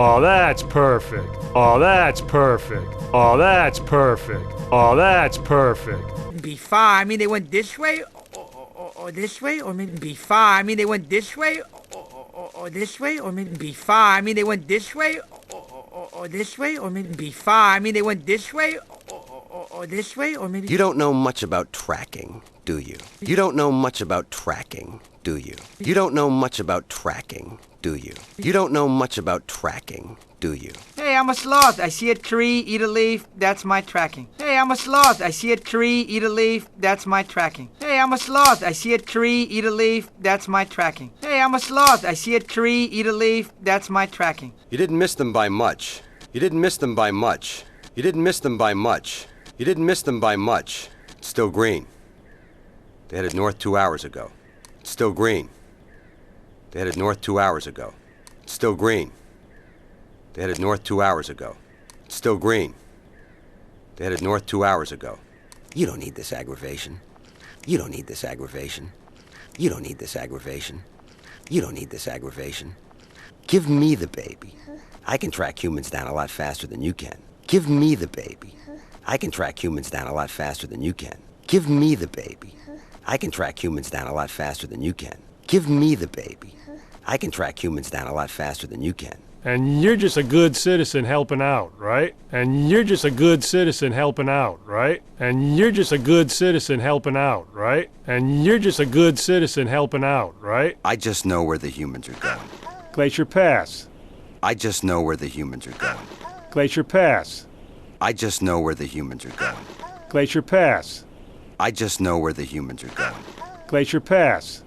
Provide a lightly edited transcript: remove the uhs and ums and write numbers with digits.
Oh, that's perfect. Oh, that's perfect. Oh, that's perfect. Oh, that's perfect. Before, I mean, they went this way or this way, or maybe before, I mean, they went this way or this way, or maybe before, I mean, they went this way or this way, or maybe before, I mean, they went this way or this way, or maybe. You don't know much about tracking, do you? You don't know much about tracking, do you? You don't know much about tracking, do you? You don't know much about tracking, do you? Hey, I'm a sloth. I see a tree, eat a leaf. That's my tracking. Hey, I'm a sloth. I see a tree, eat a leaf. That's my tracking. Hey, I'm a sloth. I see a tree, eat a leaf. That's my tracking. Hey, I'm a sloth. I see a tree, eat a leaf. That's my tracking. You didn't miss them by much. You didn't miss them by much. You didn't miss them by much. You didn't miss them by much. It's still green. They headed north 2 hours ago. It's still green. They headed north 2 hours ago. It's still green. They headed north 2 hours ago. It's still green. They headed north 2 hours ago. You don't need this aggravation. You don't need this aggravation. You don't need this aggravation. You don't need this aggravation. Give me the baby. I can track humans down a lot faster than you can. Give me the baby. I can track humans down a lot faster than you can. Give me the baby. I can track humans down a lot faster than you can. Give me the baby. I can track humans down a lot faster than you can. And you're just a good citizen helping out, right? And you're just a good citizen helping out, right? And you're just a good citizen helping out, right? And you're just a good citizen helping out, right? I just know where the humans are going. Glacier Pass. I just know where the humans are going. Glacier Pass. I just know where the humans are going. Glacier Pass. I just know where the humans are going. Glacier Pass.